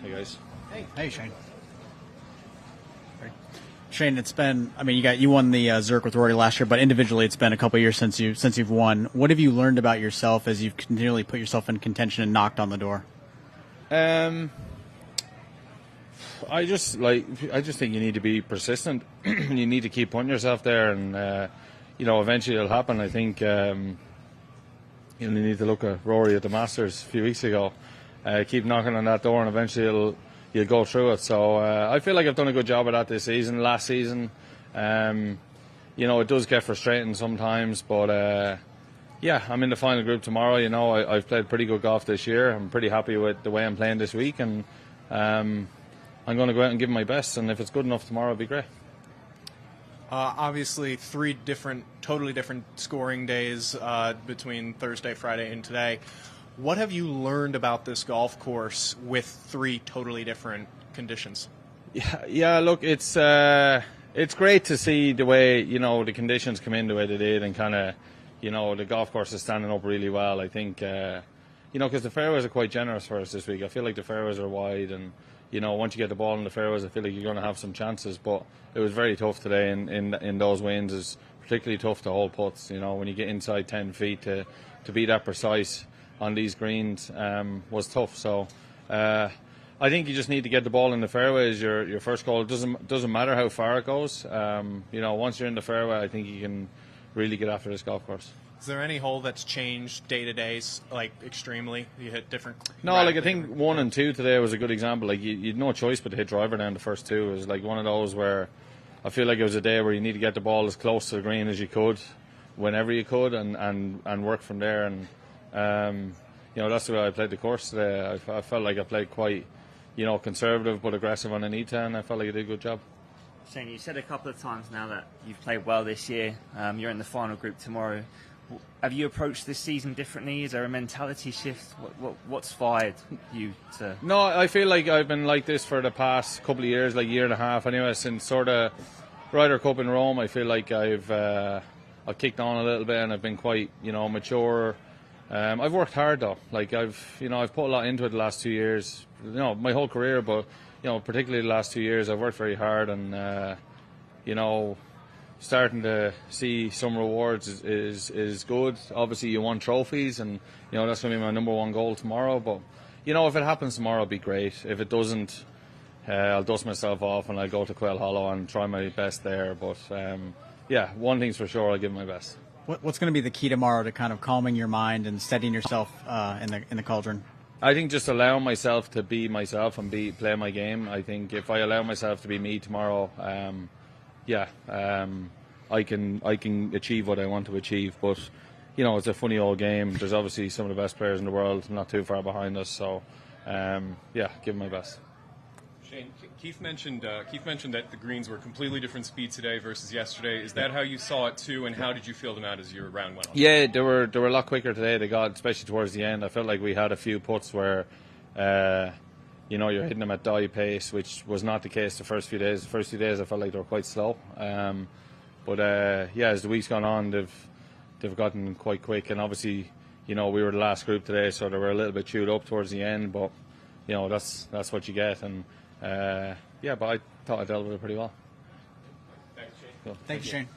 Hey guys. Hey, Shane. Shane, it's been. I mean, you won the Zurich with Rory last year, but individually, it's been a couple of years since you've won. What have you learned about yourself as you've continually put yourself in contention and knocked on the door? I just think you need to be persistent. You need to keep putting yourself there, and eventually it'll happen. I think you need to look at Rory at the Masters a few weeks ago. Keep knocking on that door, and eventually you'll go through it. So I feel like I've done a good job of that this season. Last season, it does get frustrating sometimes, but I'm in the final group tomorrow. I've played pretty good golf this year. I'm pretty happy with the way I'm playing this week, and I'm going to go out and give my best. And if it's good enough tomorrow, it'll be great. Obviously, three totally different scoring days between Thursday, Friday, and today. What have you learned about this golf course with three totally different conditions? Yeah. Look, it's great to see the way the conditions come in the way they did, and kind of the golf course is standing up really well. I think because the fairways are quite generous for us this week. I feel like the fairways are wide, and once you get the ball in the fairways, I feel like you're going to have some chances. But it was very tough today in those winds. It's particularly tough to hold putts. When you get inside 10 feet to be that precise on these greens was tough. So I think you just need to get the ball in the fairway as your first goal. It doesn't matter how far it goes. Once you're in the fairway, I think you can really get after this golf course. Is there any hole that's changed day to day, like extremely? You hit different. No, like I think 1 and 2 today was a good example. Like you had no choice but to hit driver down the first two. It was like one of those where I feel like it was a day where you need to get the ball as close to the green as you could, whenever you could, and work from there. And that's the way I played the course today. I felt like I played quite, conservative but aggressive on the knee and I felt like I did a good job. Shane, you said a couple of times now that you've played well this year. You're in the final group tomorrow. Have you approached this season differently? Is there a mentality shift? What's fired you to? No, I feel like I've been like this for the past couple of years, like year and a half anyway, since sort of Ryder Cup in Rome. I feel like I've kicked on a little bit and I've been quite, mature. I've worked hard though. Like I've put a lot into it the last 2 years. My whole career, but particularly the last 2 years, I've worked very hard, and starting to see some rewards is good. Obviously, you won trophies, and that's going to be my number one goal tomorrow. But if it happens tomorrow, it'll be great. If it doesn't, I'll dust myself off and I'll go to Quail Hollow and try my best there. But one thing's for sure, I'll give my best. What's going to be the key tomorrow to kind of calming your mind and steadying yourself in the cauldron? I think just allowing myself to be myself and play my game. I think if I allow myself to be me tomorrow, I can achieve what I want to achieve. But it's a funny old game. There's obviously some of the best players in the world not too far behind us. So give my best. Shane, Keith mentioned that the greens were completely different speed today versus yesterday. Is that how you saw it too, and how did you feel them out as your round went on? Yeah, they were a lot quicker today. They got, especially towards the end. I felt like we had a few putts where, you're hitting them at die pace, which was not the case the first few days. The first few days I felt like they were quite slow. But as the week's gone on, they've gotten quite quick. And obviously, we were the last group today, so they were a little bit chewed up towards the end. But that's what you get. And but I thought I dealt with it pretty well. Thanks, Shane. Cool. Thank you, Shane.